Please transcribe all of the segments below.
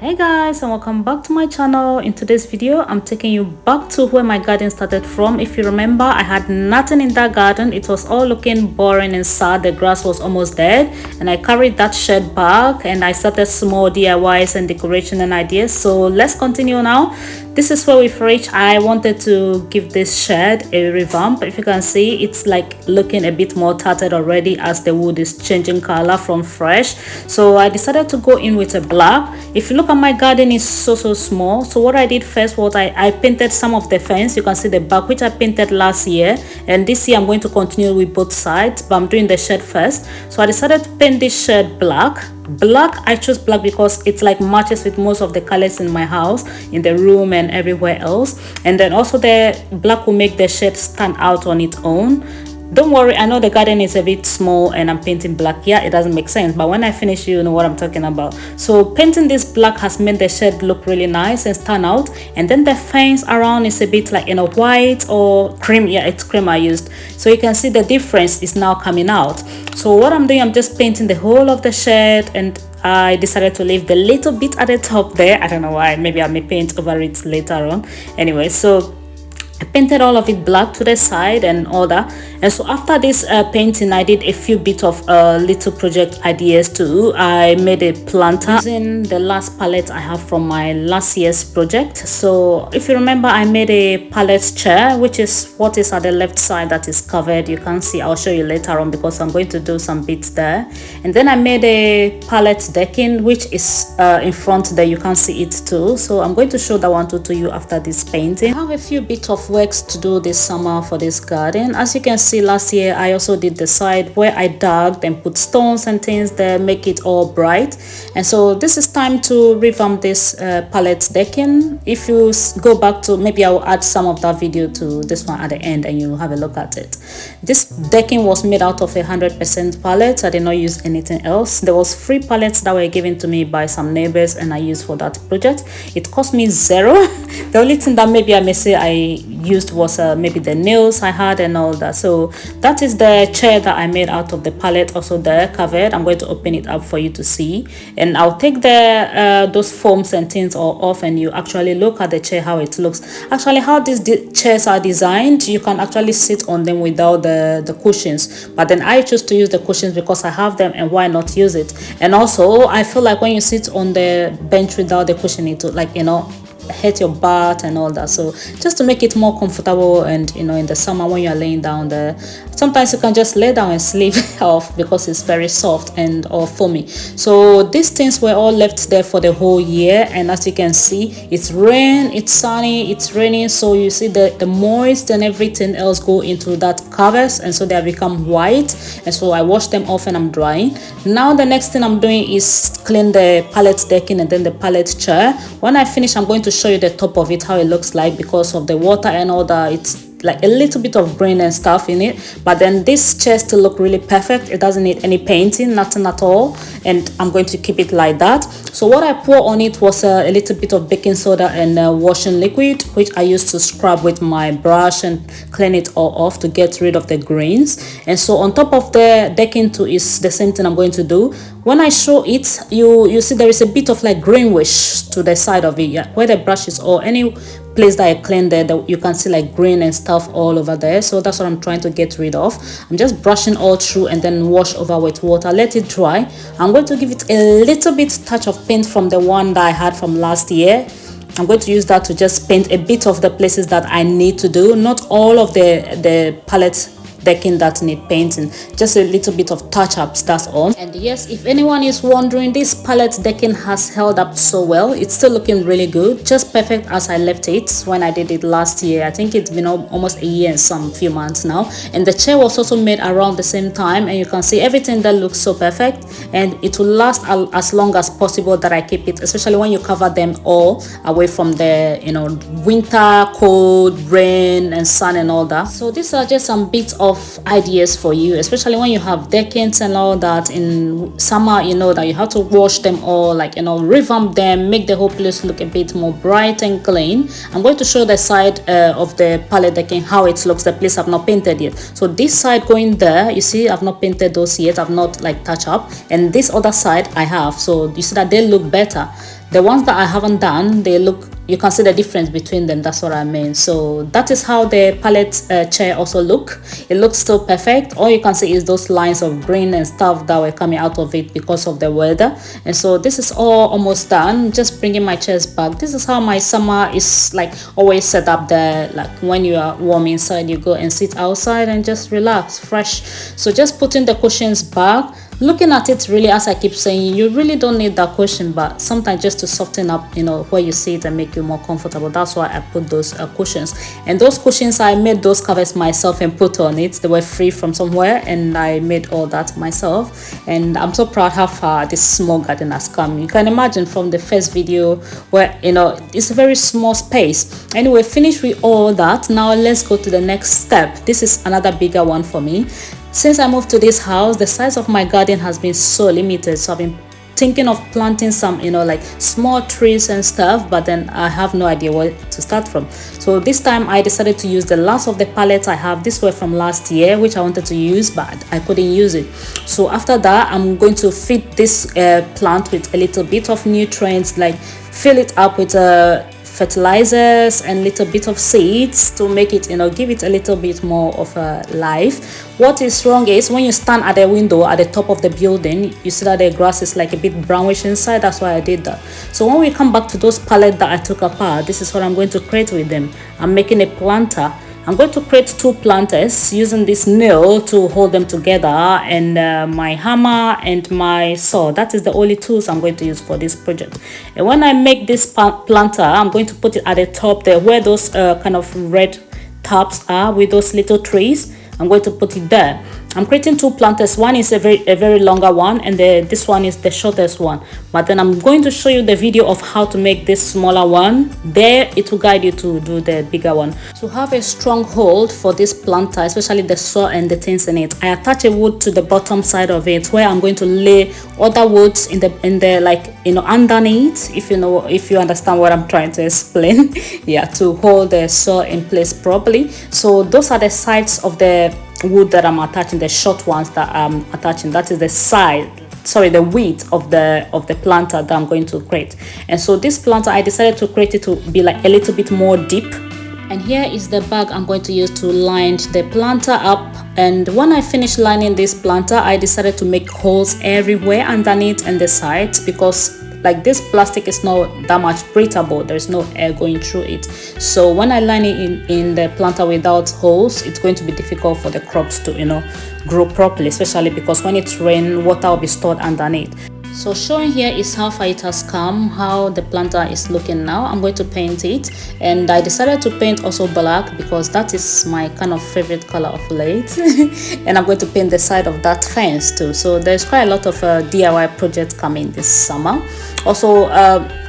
Hey guys, and welcome back to my channel. In today's video I'm taking you back to where my garden started from. If you remember, I had nothing in that garden. It was all looking boring and sad. The grass was almost dead, and I carried that shed back and I started small DIYs and decoration and ideas. So let's continue now. This is where we've reached. I wanted to give this shed a revamp. If you can see, it's like looking a bit more tattered already as the wood is changing color from fresh. So I decided to go in with a black. If you look at my garden, is so small. So what I did first was I painted some of the fence. You can see the back, which I painted last year, and this year I'm going to continue with both sides, but I'm doing the shed first. So I decided to paint this shed black. I chose black because it's like matches with most of the colors in my house, in the room and everywhere else. And then also the black will make the shed stand out on its own. Don't worry, I know the garden is a bit small and I'm painting black. Yeah, it doesn't make sense, but when I finish, you know what I'm talking about. So painting this black has made the shed look really nice and stand out. And then the fence around is a bit like, you know, white or cream. Yeah, it's cream I used. So you can see the difference is now coming out. So what I'm doing, I'm just painting the whole of the shed, and I decided to leave the little bit at the top there. I don't know why. Maybe I may paint over it later on. Anyway, so I painted all of it black to the side and all that. And so after this painting, I did a few bit of little project ideas too. I made a planter using the last palette I have from my last year's project. So if you remember, I made a pallets chair, which is what is at the left side that is covered. You can see, I'll show you later on because I'm going to do some bits there. And then I made a Pallets decking, which is in front there. You can see it too. So I'm going to show that one too to you after this painting. I have a few bits of works to do this summer for this garden. As you can see, last year I also did the side where I dug and put stones and things there, make it all bright. And so this is time to revamp this Pallets decking. If you go back to, maybe I'll add some of that video to this one at the end and you have a look at it. This decking was made out of 100% pallets. I did not use anything else. There was free pallets that were given to me by some neighbors and I used for that project. It cost me zero. The only thing that maybe I may say I used was maybe the nails I had and all that. So that is the chair that I made out of the pallet, also there covered. I'm going to open it up for you to see, and I'll take the those foams and things all off, and you actually look at the chair, how it looks. Actually, how these chairs are designed, you can actually sit on them without the cushions, but then I choose to use the cushions because I have them, and why not use it? And also I feel like when you sit on the bench without the cushion, it would, like, you know, hurt your butt and all that. So just to make it more comfortable, and you know, in the summer when you're laying down there, sometimes you can just lay down and sleep off because it's very soft and or foamy. So these things were all left there for the whole year, and as you can see, it's rain, it's sunny, it's raining, so you see the moist and everything else go into that covers, and so they have become white. And so I washed them off and I'm drying. Now the next thing I'm doing is clean the pallet decking and then the pallet chair. When I finish, I'm going to show you the top of it, how it looks like, because of the water and all that. It's like a little bit of grain and stuff in it, but then this chair still look really perfect. It doesn't need any painting, nothing at all, and I'm going to keep it like that. So what I pour on it was a little bit of baking soda and washing liquid, which I used to scrub with my brush and clean it all off to get rid of the grains. And so on top of the decking too is the same thing I'm going to do. When I show it, you see there is a bit of like greenish to the side of it, yeah, where the brush is, or any place that I cleaned there, that you can see like green and stuff all over there. So that's what I'm trying to get rid of. I'm just brushing all through and then wash over with water, let it dry. I'm going to give it a little bit touch of paint from the one that I had from last year. I'm going to use that to just paint a bit of the places that I need to do, not all of the palette decking that need painting, just a little bit of touch-ups, that's all. And yes, if anyone is wondering, this pallet decking has held up so well. It's still looking really good, just perfect as I left it when I did it last year. I think it's been almost a year and some few months now. And the chair was also made around the same time, and you can see everything that looks so perfect, and it will last as long as possible that I keep it, especially when you cover them all away from the, you know, winter, cold, rain and sun and all that. So these are just some bits of ideas for you, especially when you have deckings and all that. In summer, you know that you have to wash them all, like, you know, revamp them, make the whole place look a bit more bright and clean. I'm going to show the side of the pallet decking, how it looks, the place I've not painted yet. So this side going there, you see I've not painted those yet, I've not like touch up, and this other side I have. So you see that they look better. The ones that I haven't done, they look, you can see the difference between them. That's what I mean. So that is how the pallet chair also look. It looks still perfect. All you can see is those lines of green and stuff that were coming out of it because of the weather. And so this is all almost done. Just bringing my chairs back. This is how my summer is like always set up there. Like when you are warm inside, you go and sit outside and just relax, fresh. So just putting the cushions back. Looking at it, really, as I keep saying, you really don't need that cushion, but sometimes just to soften up, you know, where you sit and make you more comfortable. That's why I put those cushions. And those cushions, I made those covers myself and put on it. They were free from somewhere, and I made all that myself. And I'm so proud how far this small garden has come. You can imagine from the first video where, you know, it's a very small space. Anyway, finished with all that. Now let's go to the next step. This is another bigger one for me. Since I moved to this house, the size of my garden has been so limited, so I've been thinking of planting some, you know, like small trees and stuff, but then I have no idea where to start from. So this time I decided to use the last of the pallets I have. This were from last year, which I wanted to use, but I couldn't use it. So after that, I'm going to feed this plant with a little bit of nutrients, like fill it up with fertilizers and little bit of seeds to make it, you know, give it a little bit more of a life. What is wrong is when you stand at the window at the top of the building, you see that the grass is like a bit brownish inside. That's why I did that. So when we come back to those pallets that I took apart, this is what I'm going to create with them. I'm making a planter. I'm going to create 2 planters using this nail to hold them together, and my hammer and my saw. That is the only tools I'm going to use for this project. And when I make this planter, I'm going to put it at the top there where those kind of red tops are with those little trees. I'm going to put it there. I'm creating 2 planters. One is a very longer one, and this one is the shortest one. But then I'm going to show you the video of how to make this smaller one. There it will guide you to do the bigger one. To have a strong hold for this planter, especially the saw and the things in it, I attach a wood to the bottom side of it, where I'm going to lay other woods in the like, you know, underneath, if you understand what I'm trying to explain. Yeah, to hold the saw in place properly. So those are the sides of the wood that I'm attaching, the short ones that I'm attaching. That is the width of the planter that I'm going to create. And so this planter, I decided to create it to be like a little bit more deep. And here is the bag I'm going to use to line the planter up. And when I finished lining this planter, I decided to make holes everywhere underneath and the sides, because like this plastic is not that much breathable. There's no air going through it. So when I line it in the planter without holes, it's going to be difficult for the crops to, you know, grow properly, especially because when it's rain, water will be stored underneath. So showing here is how far it has come, how the planter is looking now. I'm going to paint it, and I decided to paint also black because that is my kind of favorite color of late. And I'm going to paint the side of that fence too. So there's quite a lot of DIY projects coming this summer. Also,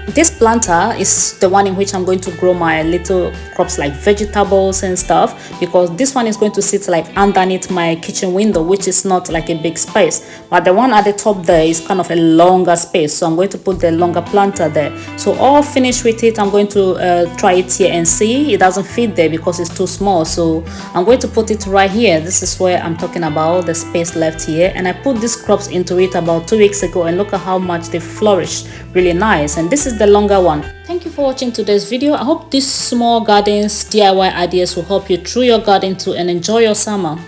this planter is the one in which I'm going to grow my little crops like vegetables and stuff, because this one is going to sit like underneath my kitchen window, which is not like a big space, but the one at the top there is kind of a longer space. So I'm going to put the longer planter there. So all finished with it, I'm going to try it here and see. It doesn't fit there because it's too small, so I'm going to put it right here. This is where I'm talking about, the space left here. And I put these crops into it about 2 weeks ago, and look at how much they flourished. Really nice. And this is the longer one. Thank you for watching today's video. I hope these small gardens DIY ideas will help you through your garden too and enjoy your summer.